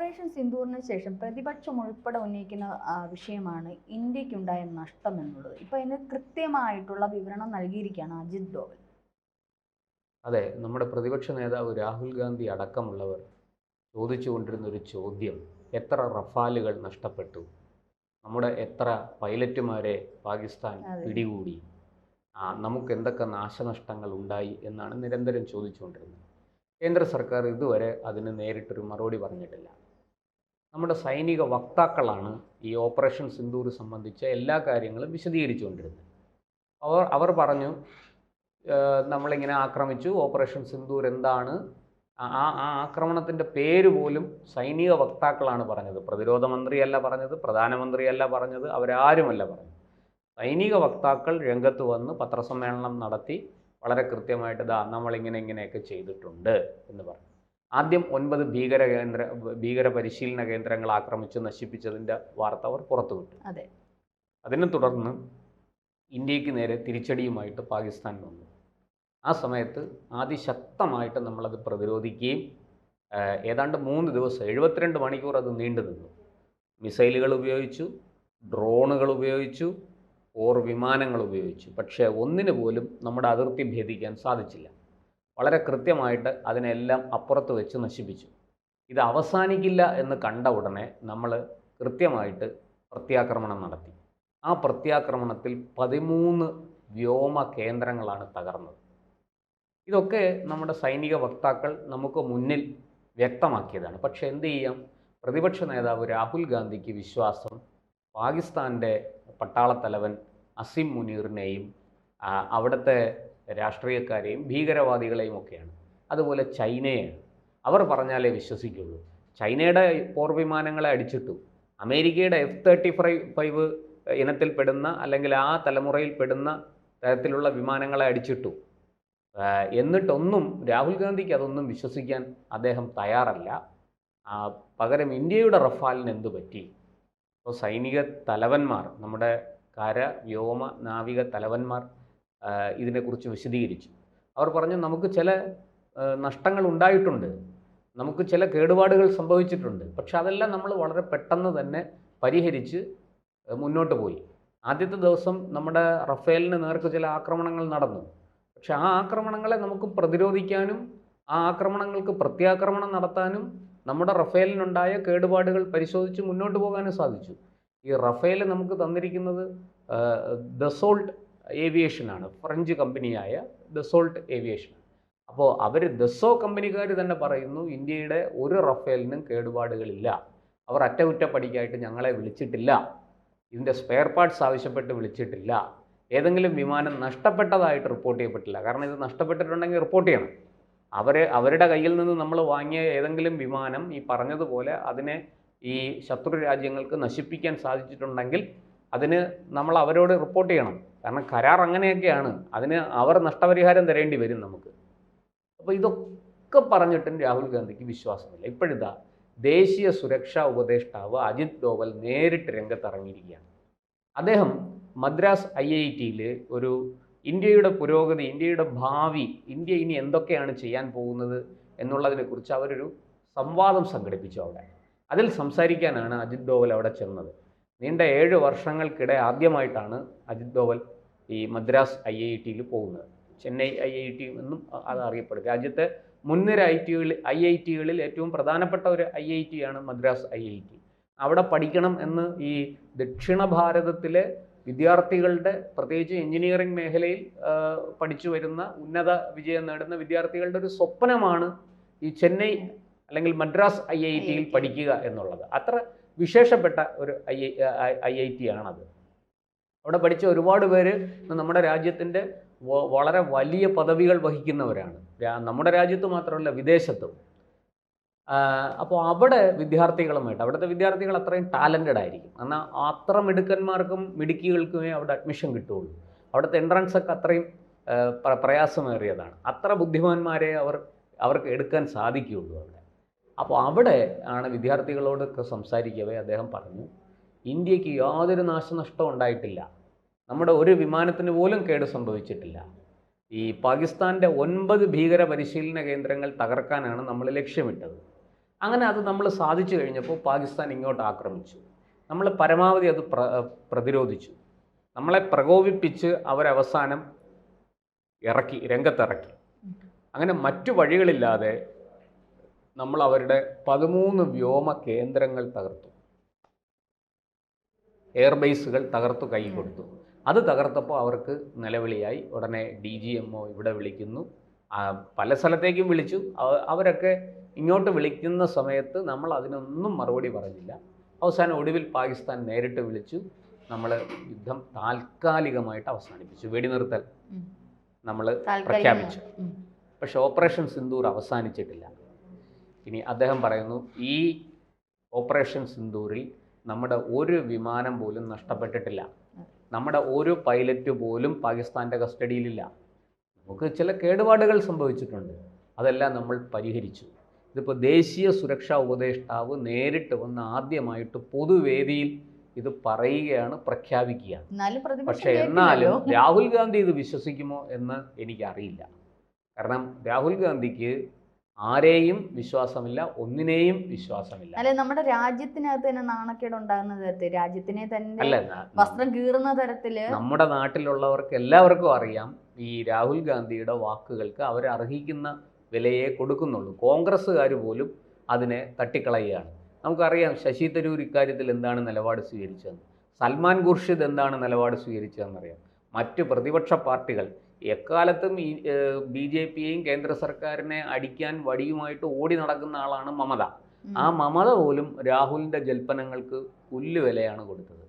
Operation സിന്ദൂറിന് ശേഷം പ്രതിപക്ഷം ഉൾപ്പെടെ ഉന്നയിക്കുന്ന വിഷയമാണ് ഇന്ത്യക്കുണ്ടായ നഷ്ടം എന്നുള്ളത്. ഇപ്പൊ ഇതിന് കൃത്യമായിട്ടുള്ള വിവരണം നൽകിയിരിക്കുകയാണ് അജിത് ഡോവൽ. അതെ, നമ്മുടെ പ്രതിപക്ഷ നേതാവ് രാഹുൽ ഗാന്ധി അടക്കമുള്ളവർ ചോദിച്ചുകൊണ്ടിരുന്ന ഒരു ചോദ്യം, എത്ര റഫാലുകൾ നഷ്ടപ്പെട്ടു, നമ്മുടെ എത്ര പൈലറ്റുമാരെ പാകിസ്ഥാൻ പിടികൂടി, നമുക്ക് എന്തൊക്കെ നാശനഷ്ടങ്ങൾ ഉണ്ടായി എന്നാണ് നിരന്തരം ചോദിച്ചുകൊണ്ടിരുന്നത്. കേന്ദ്ര സർക്കാർ ഇതുവരെ അതിന് നേരിട്ടൊരു മറുപടി പറഞ്ഞിട്ടില്ല. നമ്മുടെ സൈനിക വക്താക്കളാണ് ഈ ഓപ്പറേഷൻ സിന്ദൂർ സംബന്ധിച്ച എല്ലാ കാര്യങ്ങളും വിശദീകരിച്ചുകൊണ്ടിരുന്നത്. അവർ പറഞ്ഞു, നമ്മളിങ്ങനെ ആക്രമിച്ചു, ഓപ്പറേഷൻ സിന്ദൂർ എന്താണ്, ആ ആക്രമണത്തിൻ്റെ പേര് പോലും സൈനിക വക്താക്കളാണ് പറഞ്ഞത്. പ്രതിരോധ മന്ത്രിയല്ല പറഞ്ഞത്, പ്രധാനമന്ത്രിയല്ല പറഞ്ഞത്, അവരാരുമല്ല പറഞ്ഞത്. സൈനിക വക്താക്കൾ രംഗത്ത് വന്ന് പത്രസമ്മേളനം നടത്തി വളരെ കൃത്യമായിട്ട് നമ്മളിങ്ങനെയൊക്കെ ചെയ്തിട്ടുണ്ട് എന്ന് പറഞ്ഞു. ആദ്യം 9 ഭീകര പരിശീലന കേന്ദ്രങ്ങൾ ആക്രമിച്ച് നശിപ്പിച്ചതിൻ്റെ വാർത്ത അവർ പുറത്തുവിട്ടു. അതിനെ തുടർന്ന് ഇന്ത്യക്ക് നേരെ തിരിച്ചടിയുമായിട്ട് പാകിസ്ഥാൻ വന്നു. ആ സമയത്ത് അതിശക്തമായിട്ട് നമ്മളത് പ്രതിരോധിക്കുകയും ഏതാണ്ട് 3 ദിവസം 72 മണിക്കൂർ അത് നീണ്ടു നിന്നു. മിസൈലുകൾ ഉപയോഗിച്ചു, ഡ്രോണുകൾ ഉപയോഗിച്ചു, വിമാനങ്ങൾ ഉപയോഗിച്ചു. പക്ഷേ ഒന്നിനു പോലും നമ്മുടെ അതിർത്തി ഭേദിക്കാൻ സാധിച്ചില്ല. വളരെ കൃത്യമായിട്ട് അതിനെല്ലാം അപ്പുറത്ത് വെച്ച് നശിപ്പിച്ചു. ഇത് അവസാനിക്കില്ല എന്ന് കണ്ട ഉടനെ നമ്മൾ കൃത്യമായിട്ട് പ്രത്യാക്രമണം നടത്തി. ആ പ്രത്യാക്രമണത്തിൽ 13 വ്യോമ കേന്ദ്രങ്ങളാണ് തകർന്നത്. ഇതൊക്കെ നമ്മുടെ സൈനിക വക്താക്കൾ നമുക്ക് മുന്നിൽ വ്യക്തമാക്കിയതാണ്. പക്ഷേ എന്ത് ചെയ്യാം, പ്രതിപക്ഷ നേതാവ് രാഹുൽ ഗാന്ധിക്ക് വിശ്വാസം പാകിസ്ഥാൻ്റെ പട്ടാളത്തലവൻ അസിം മുനീറിനെയും അവിടുത്തെ രാഷ്ട്രീയക്കാരെയും ഭീകരവാദികളെയും ഒക്കെയാണ്. അതുപോലെ ചൈനയാണ്. അവർ പറഞ്ഞാലേ വിശ്വസിക്കുള്ളൂ. ചൈനയുടെ പോർവിമാനങ്ങളെ അടിച്ചിട്ടു, അമേരിക്കയുടെ F-35 ഇനത്തിൽപ്പെടുന്ന അല്ലെങ്കിൽ ആ തലമുറയിൽപ്പെടുന്ന തരത്തിലുള്ള വിമാനങ്ങളെ അടിച്ചിട്ടു. എന്നിട്ടൊന്നും രാഹുൽ ഗാന്ധിക്ക് അതൊന്നും വിശ്വസിക്കാൻ അദ്ദേഹം തയ്യാറല്ല. പകരം ഇന്ത്യയുടെ റഫാലിന് എന്തു പറ്റി? അപ്പോൾ സൈനിക തലവന്മാർ, നമ്മുടെ കര, വ്യോമ, നാവിക തലവന്മാർ ഇതിനെക്കുറിച്ച് വിശദീകരിച്ചു. അവർ പറഞ്ഞു, നമുക്ക് ചില നഷ്ടങ്ങൾ ഉണ്ടായിട്ടുണ്ട്, നമുക്ക് ചില കേടുപാടുകൾ സംഭവിച്ചിട്ടുണ്ട്. പക്ഷെ അതെല്ലാം നമ്മൾ വളരെ പെട്ടെന്ന് തന്നെ പരിഹരിച്ച് മുന്നോട്ട് പോയി. ആദ്യത്തെ ദിവസം നമ്മുടെ റഫേലിന് നേർക്ക് ചില ആക്രമണങ്ങൾ നടന്നു. പക്ഷെ ആ ആക്രമണങ്ങളെ നമുക്ക് പ്രതിരോധിക്കാനും ആ ആക്രമണങ്ങൾക്ക് പ്രത്യാക്രമണം നടത്താനും നമ്മുടെ റഫേലിനുണ്ടായ കേടുപാടുകൾ പരിശോധിച്ച് മുന്നോട്ട് പോകാനും സാധിച്ചു. ഈ റഫേൽ നമുക്ക് തന്നിരിക്കുന്നത് ദസോൾട്ട് ഏവിയേഷനാണ്, ഫ്രഞ്ച് കമ്പനിയായ ദസോൾട്ട് ഏവിയേഷൻ. അപ്പോൾ ദസോ കമ്പനിക്കാർ തന്നെ പറയുന്നു, ഇന്ത്യയുടെ ഒരു റഫേലിനും കേടുപാടുകളില്ല. അവർ അറ്റകുറ്റപ്പണിക്കായിട്ട് ഞങ്ങളെ വിളിച്ചിട്ടില്ല, ഇതിൻ്റെ സ്പെയർ പാർട്സ് ആവശ്യപ്പെട്ട് വിളിച്ചിട്ടില്ല, ഏതെങ്കിലും വിമാനം നഷ്ടപ്പെട്ടതായിട്ട് റിപ്പോർട്ട് ചെയ്യപ്പെട്ടില്ല. കാരണം ഇത് നഷ്ടപ്പെട്ടിട്ടുണ്ടെങ്കിൽ റിപ്പോർട്ട് ചെയ്യണം. അവരുടെ കയ്യിൽ നിന്ന് നമ്മൾ വാങ്ങിയ ഏതെങ്കിലും വിമാനം ഈ പറഞ്ഞതുപോലെ അതിനെ ഈ ശത്രു രാജ്യങ്ങൾക്ക് നശിപ്പിക്കാൻ സാധിച്ചിട്ടുണ്ടെങ്കിൽ അതിന് നമ്മൾ അവരോട് റിപ്പോർട്ട് ചെയ്യണം. കാരണം കരാർ അങ്ങനെയൊക്കെയാണ്, അതിന് അവർ നഷ്ടപരിഹാരം തരേണ്ടി വരും നമുക്ക്. അപ്പോൾ ഇതൊക്കെ പറഞ്ഞിട്ടും രാഹുൽ ഗാന്ധിക്ക് വിശ്വാസമില്ല. ഇപ്പോഴിതാ ദേശീയ സുരക്ഷാ ഉപദേഷ്ടാവ് അജിത് ഡോവൽ നേരിട്ട് രംഗത്തിറങ്ങിയിരിക്കുകയാണ്. അദ്ദേഹം മദ്രാസ് IIT-യിൽ ഒരു ഇന്ത്യയുടെ പുരോഗതി, ഇന്ത്യയുടെ ഭാവി, ഇന്ത്യ ഇനി എന്തൊക്കെയാണ് ചെയ്യാൻ പോകുന്നത് എന്നുള്ളതിനെക്കുറിച്ച് അവരൊരു സംവാദം സംഘടിപ്പിച്ചു അവിടെ. അതിൽ സംസാരിക്കാനാണ് അജിത് ഡോവൽ അവിടെ ചെന്നത്. നീണ്ട 7 വർഷങ്ങൾക്കിടെ ആദ്യമായിട്ടാണ് അജിത് ഡോവൽ ഈ മദ്രാസ് IIT-യിൽ പോകുന്നത്. ചെന്നൈ IIT എന്നും അത് അറിയപ്പെടും. രാജ്യത്തെ മുൻനിര IIT-കളിൽ ഏറ്റവും പ്രധാനപ്പെട്ട ഒരു IIT-യാണ് മദ്രാസ് IIT. അവിടെ പഠിക്കണം എന്ന് ഈ ദക്ഷിണ ഭാരതത്തിലെ വിദ്യാർത്ഥികളുടെ, പ്രത്യേകിച്ച് എഞ്ചിനീയറിംഗ് മേഖലയിൽ പഠിച്ചു വരുന്ന ഉന്നത വിജയം നേടുന്ന വിദ്യാർത്ഥികളുടെ ഒരു സ്വപ്നമാണ് ഈ ചെന്നൈ അല്ലെങ്കിൽ മദ്രാസ് IIT-യിൽ പഠിക്കുക എന്നുള്ളത്. അത്ര വിശേഷപ്പെട്ട ഒരു IIT ആണത്. അവിടെ പഠിച്ച ഒരുപാട് പേര് നമ്മുടെ രാജ്യത്തിൻ്റെ വളരെ വലിയ പദവികൾ വഹിക്കുന്നവരാണ്. നമ്മുടെ രാജ്യത്ത് മാത്രമല്ല, വിദേശത്തും. അപ്പോൾ അവിടെ അവിടുത്തെ വിദ്യാർത്ഥികൾ അത്രയും ടാലൻറ്റഡ് ആയിരിക്കും. എന്നാൽ അത്ര മിടുക്കന്മാർക്കും മിടുക്കികൾക്കുമേ അവിടെ അഡ്മിഷൻ കിട്ടുകയുള്ളൂ. അവിടുത്തെ എൻട്രൻസ് ഒക്കെ അത്രയും പ്രയാസമേറിയതാണ്. അത്ര ബുദ്ധിമാന്മാരെ അവർക്ക് എടുക്കാൻ സാധിക്കുകയുള്ളൂ അവിടെ. അപ്പോൾ അവിടെ ആണ് വിദ്യാർത്ഥികളോടൊക്കെ സംസാരിക്കവേ അദ്ദേഹം പറഞ്ഞു, ഇന്ത്യക്ക് യാതൊരു നാശനഷ്ടവും ഉണ്ടായിട്ടില്ല, നമ്മുടെ ഒരു വിമാനത്തിന് പോലും കേട് സംഭവിച്ചിട്ടില്ല. ഈ പാകിസ്ഥാൻ്റെ 9 ഭീകര പരിശീലന കേന്ദ്രങ്ങൾ തകർക്കാനാണ് നമ്മൾ ലക്ഷ്യമിട്ടത്. അങ്ങനെ അത് നമ്മൾ സാധിച്ചു കഴിഞ്ഞപ്പോൾ പാകിസ്ഥാൻ ഇങ്ങോട്ട് ആക്രമിച്ചു. നമ്മൾ പരമാവധി അത് പ്രതിരോധിച്ചു. നമ്മളെ പ്രകോപിപ്പിച്ച് അവരവസാനം രംഗത്തിറക്കി. അങ്ങനെ മറ്റു വഴികളില്ലാതെ നമ്മൾ അവരുടെ 13 വ്യോമ കേന്ദ്രങ്ങൾ തകർത്തു, എയർബേസുകൾ തകർത്തു കൈ കൊടുത്തു. അത് തകർത്തപ്പോൾ അവർക്ക് നിലവിളിയായി. ഉടനെ DGMO ഇവിടെ വിളിക്കുന്നു, പല സ്ഥലത്തേക്കും വിളിച്ചു. അവരൊക്കെ ഇങ്ങോട്ട് വിളിക്കുന്ന സമയത്ത് നമ്മൾ അതിനൊന്നും മറുപടി പറഞ്ഞില്ല. അവസാനം ഒടുവിൽ പാകിസ്ഥാൻ നേരിട്ട് വിളിച്ചു. നമ്മൾ യുദ്ധം താൽക്കാലികമായിട്ട് അവസാനിപ്പിച്ചു, വെടിനിർത്തൽ നമ്മൾ പ്രഖ്യാപിച്ചു. പക്ഷെ ഓപ്പറേഷൻ സിന്ദൂർ അവസാനിച്ചിട്ടില്ല. ഇനി അദ്ദേഹം പറയുന്നു, ഈ ഓപ്പറേഷൻ സിന്ദൂറിൽ നമ്മുടെ ഒരു വിമാനം പോലും നഷ്ടപ്പെട്ടിട്ടില്ല, നമ്മുടെ ഒരു പൈലറ്റ് പോലും പാകിസ്ഥാൻ്റെ കസ്റ്റഡിയിലില്ല. നമുക്ക് ചില കേടുപാടുകൾ സംഭവിച്ചിട്ടുണ്ട്, അതെല്ലാം നമ്മൾ പരിഹരിച്ചു. ഇതിപ്പോൾ ദേശീയ സുരക്ഷാ ഉപദേഷ്ടാവ് നേരിട്ട് വന്ന് ആദ്യമായിട്ട് പൊതുവേദിയിൽ ഇത് പറയുകയാണ്, പ്രഖ്യാപിക്കുകയാണ്. പക്ഷേ എന്നാലും രാഹുൽ ഗാന്ധി ഇത് വിശ്വസിക്കുമോ എന്ന് എനിക്കറിയില്ല. കാരണം രാഹുൽ ഗാന്ധിക്ക് ആരെയും വിശ്വാസമില്ല, ഒന്നിനെയും വിശ്വാസമില്ല. അല്ലെ, നമ്മുടെ രാജ്യത്തിനകത്ത് തന്നെ നാണക്കേട് ഉണ്ടാകുന്ന തരത്തിൽ, രാജ്യത്തിനെ തന്നെ വസ്ത്രം കീറുന്ന തരത്തില് നമ്മുടെ നാട്ടിലുള്ളവർക്ക് എല്ലാവർക്കും അറിയാം, ഈ രാഹുൽ ഗാന്ധിയുടെ വാക്കുകൾക്ക് അവർ അർഹിക്കുന്ന വിലയെ കൊടുക്കുന്നുള്ളൂ. കോൺഗ്രസ്സുകാർ പോലും അതിനെ തട്ടിക്കളയുകയാണ്. നമുക്കറിയാം ശശി തരൂർ ഇക്കാര്യത്തിൽ എന്താണ് നിലപാട് സ്വീകരിച്ചതെന്ന്, സൽമാൻ ഖുർഷിദ് എന്താണ് നിലപാട് സ്വീകരിച്ചതെന്നറിയാം. മറ്റ് പ്രതിപക്ഷ പാർട്ടികൾ എക്കാലത്തും ഈ BJPയെയും കേന്ദ്ര സർക്കാരിനെ അടിക്കാൻ വടിയുമായിട്ട് ഓടി നടക്കുന്ന ആളാണ് മമത. ആ മമത പോലും രാഹുലിൻ്റെ ജൽപ്പനങ്ങൾക്ക് പുല്ലുവിലയാണ് കൊടുത്തത്.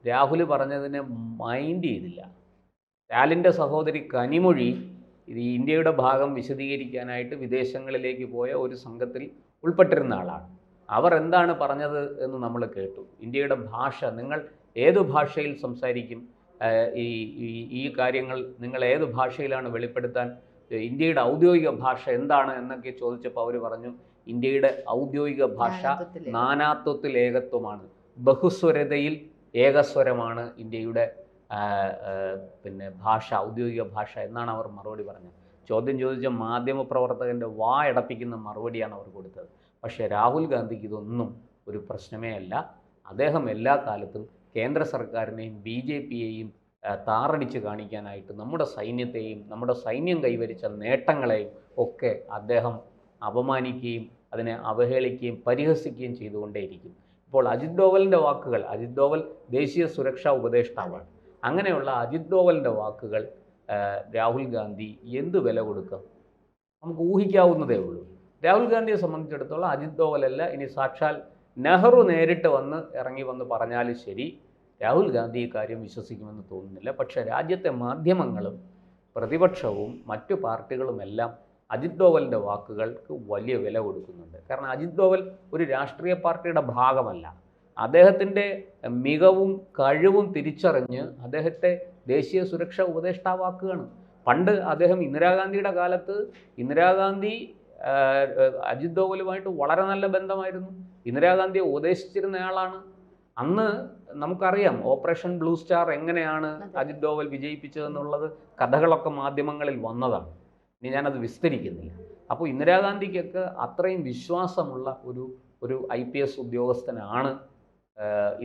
രാഹുൽ പറഞ്ഞതിനെ മൈൻഡ് ചെയ്തില്ല. സ്റ്റാലിൻ്റെ സഹോദരി കനിമൊഴി ഇത് ഇന്ത്യയുടെ ഭാഗം വിശദീകരിക്കാനായിട്ട് വിദേശങ്ങളിലേക്ക് പോയ ഒരു സംഘത്തിൽ ഉൾപ്പെട്ടിരുന്ന ആളാണ്. അവർ എന്താണ് പറഞ്ഞത് എന്ന് നമ്മൾ കേട്ടു. ഇന്ത്യയുടെ ഭാഷ, നിങ്ങൾ ഏതു ഭാഷയിൽ സംസാരിക്കും, ഈ കാര്യങ്ങൾ നിങ്ങൾ ഏത് ഭാഷയിലാണ് വെളിപ്പെടുത്താൻ, ഇന്ത്യയുടെ ഔദ്യോഗിക ഭാഷ എന്താണ് എന്നൊക്കെ ചോദിച്ചപ്പോൾ അവർ പറഞ്ഞു, ഇന്ത്യയുടെ ഔദ്യോഗിക ഭാഷ നാനാത്വത്തിൽ ഏകത്വമാണ്, ബഹുസ്വരതയിൽ ഏകസ്വരമാണ് ഇന്ത്യയുടെ ഭാഷ, ഔദ്യോഗിക ഭാഷ എന്നാണ് അവർ മറുപടി പറഞ്ഞത്. ചോദ്യം ചോദിച്ച മാധ്യമപ്രവർത്തകൻ്റെ വായടപ്പിക്കുന്ന മറുപടിയാണ് അവർ കൊടുത്തത്. പക്ഷേ രാഹുൽ ഗാന്ധിക്ക് ഇതൊന്നും ഒരു പ്രശ്നമേ അല്ല. അദ്ദേഹം എല്ലാ കാലത്തും കേന്ദ്ര സർക്കാരിനെയും BJPയെയും താറടിച്ച് കാണിക്കാനായിട്ട് നമ്മുടെ സൈന്യത്തെയും നമ്മുടെ സൈന്യം കൈവരിച്ച നേട്ടങ്ങളെയും ഒക്കെ അദ്ദേഹം അപമാനിക്കുകയും അതിനെ അവഹേളിക്കുകയും പരിഹസിക്കുകയും ചെയ്തുകൊണ്ടേയിരിക്കും. ഇപ്പോൾ അജിത് ഡോവലിൻ്റെ വാക്കുകൾ, അജിത് ഡോവൽ ദേശീയ സുരക്ഷാ ഉപദേഷ്ടാവാണ്. അങ്ങനെയുള്ള അജിത് ഡോവലിൻ്റെ വാക്കുകൾ രാഹുൽ ഗാന്ധി എന്ത് വില കൊടുക്കുക, നമുക്ക് ഊഹിക്കാവുന്നതേ ഉള്ളൂ. രാഹുൽ ഗാന്ധിയെ സംബന്ധിച്ചിടത്തോളം അജിത് ഡോവലല്ല, ഇനി സാക്ഷാൽ നെഹ്റു നേരിട്ട് ഇറങ്ങി വന്ന് പറഞ്ഞാലും ശരി, രാഹുൽ ഗാന്ധി ഈ കാര്യം വിശ്വസിക്കുമെന്ന് തോന്നുന്നില്ല. പക്ഷേ രാജ്യത്തെ മാധ്യമങ്ങളും പ്രതിപക്ഷവും മറ്റു പാർട്ടികളുമെല്ലാം അജിത് ഡോവലിൻ്റെ വാക്കുകൾക്ക് വലിയ വില കൊടുക്കുന്നുണ്ട്. കാരണം അജിത് ഡോവൽ ഒരു രാഷ്ട്രീയ പാർട്ടിയുടെ ഭാഗമല്ല. അദ്ദേഹത്തിൻ്റെ മികവും കഴിവും തിരിച്ചറിഞ്ഞ് അദ്ദേഹത്തെ ദേശീയ സുരക്ഷാ ഉപദേഷ്ടാവാക്കുകയാണ്. പണ്ട് അദ്ദേഹം ഇന്ദിരാഗാന്ധിയുടെ കാലത്ത് ഇന്ദിരാഗാന്ധി അജിത് ഡോവലുമായിട്ട് വളരെ നല്ല ബന്ധമായിരുന്നു. ഇന്ദിരാഗാന്ധിയെ ഉപദേശിച്ചിരുന്നയാളാണ്. അന്ന് നമുക്കറിയാം ഓപ്പറേഷൻ ബ്ലൂ സ്റ്റാർ എങ്ങനെയാണ് അജിത് ഡോവൽ വിജയിപ്പിച്ചതെന്നുള്ളത് കഥകളൊക്കെ മാധ്യമങ്ങളിൽ വന്നതാണ്. ഇനി ഞാനത് വിസ്തരിക്കുന്നില്ല. അപ്പോൾ ഇന്ദിരാഗാന്ധിക്കൊക്കെ അത്രയും വിശ്വാസമുള്ള ഒരു IPS ഉദ്യോഗസ്ഥനാണ്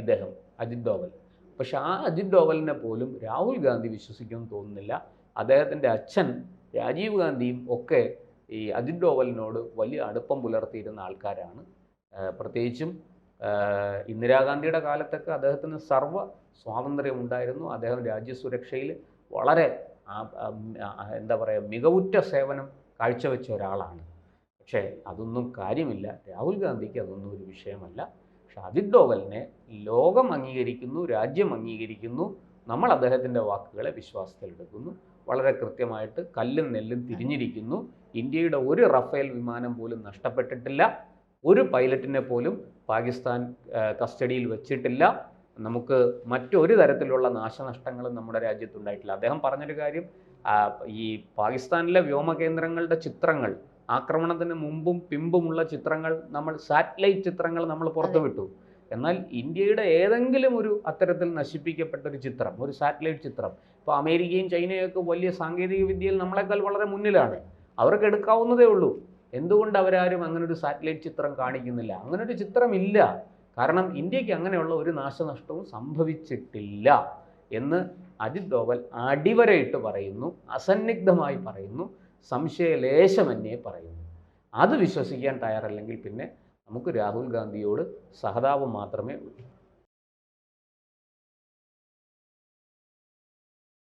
ഇദ്ദേഹം, അജിത് ഡോവൽ. പക്ഷെ ആ അജിത് ഡോവലിനെ പോലും രാഹുൽ ഗാന്ധി വിശ്വസിക്കുമെന്ന് തോന്നുന്നില്ല. അദ്ദേഹത്തിൻ്റെ അച്ഛൻ രാജീവ് ഗാന്ധിയും ഒക്കെ ഈ അജിത് ഡോവലിനോട് വലിയ അടുപ്പം പുലർത്തിയിരുന്ന ആൾക്കാരാണ്. പ്രത്യേകിച്ചും ഇന്ദിരാഗാന്ധിയുടെ കാലത്തൊക്കെ അദ്ദേഹത്തിന് സർവ്വ സ്വാതന്ത്ര്യമുണ്ടായിരുന്നു. അദ്ദേഹം രാജ്യസുരക്ഷയിൽ വളരെ മികവുറ്റ സേവനം കാഴ്ചവെച്ച ഒരാളാണ്. പക്ഷേ അതൊന്നും കാര്യമില്ല. രാഹുൽ ഗാന്ധിക്ക് അതൊന്നും ഒരു വിഷയമല്ല. പക്ഷെ അജിത് ഡോവലിനെ ലോകം അംഗീകരിക്കുന്നു, രാജ്യം അംഗീകരിക്കുന്നു. നമ്മൾ അദ്ദേഹത്തിൻ്റെ വാക്കുകളെ വിശ്വാസത്തിലെടുക്കുന്നു. വളരെ കൃത്യമായിട്ട് കല്ലും നെല്ലും തിരിഞ്ഞിരിക്കുന്നു. ഇന്ത്യയുടെ ഒരു റഫേൽ വിമാനം പോലും നഷ്ടപ്പെട്ടിട്ടില്ല. ഒരു പൈലറ്റിനെ പോലും പാകിസ്ഥാൻ കസ്റ്റഡിയിൽ വെച്ചിട്ടില്ല. നമുക്ക് മറ്റൊരു തരത്തിലുള്ള നാശനഷ്ടങ്ങളും നമ്മുടെ രാജ്യത്തുണ്ടായിട്ടില്ല. അദ്ദേഹം പറഞ്ഞൊരു കാര്യം, ഈ പാകിസ്ഥാനിലെ വ്യോമകേന്ദ്രങ്ങളുടെ ചിത്രങ്ങൾ, ആക്രമണത്തിന് മുമ്പും പിമ്പുമുള്ള ചിത്രങ്ങൾ, നമ്മൾ സാറ്റലൈറ്റ് ചിത്രങ്ങൾ നമ്മൾ പുറത്തുവിട്ടു. എന്നാൽ ഇന്ത്യയുടെ ഏതെങ്കിലും ഒരു അത്തരത്തിൽ നശിപ്പിക്കപ്പെട്ട ഒരു ചിത്രം, ഒരു സാറ്റലൈറ്റ് ചിത്രം, ഇപ്പോൾ അമേരിക്കയും ചൈനയൊക്കെ വലിയ സാങ്കേതിക വിദ്യയിൽ നമ്മളെക്കാൾ വളരെ മുന്നിലാണ്. അവർക്ക് എടുക്കാവുന്നതേ ഉള്ളൂ. എന്തുകൊണ്ട് അവരാരും അങ്ങനെ ഒരു സാറ്റലൈറ്റ് ചിത്രം കാണിക്കുന്നില്ല? അങ്ങനെ ഒരു ചിത്രമില്ല. കാരണം ഇന്ത്യക്ക് അങ്ങനെയുള്ള ഒരു നാശനഷ്ടവും സംഭവിച്ചിട്ടില്ല എന്ന് അജിത് ഡോവൽ അടിവരയിട്ട് പറയുന്നു, അസന്നിഗ്ധമായി പറയുന്നു, സംശയലേശമന്യേ പറയുന്നു. അത് വിശ്വസിക്കാൻ തയ്യാറല്ലെങ്കിൽ പിന്നെ നമുക്ക് രാഹുൽ ഗാന്ധിയോട് സഹതാപം മാത്രമേ ഉള്ളൂ.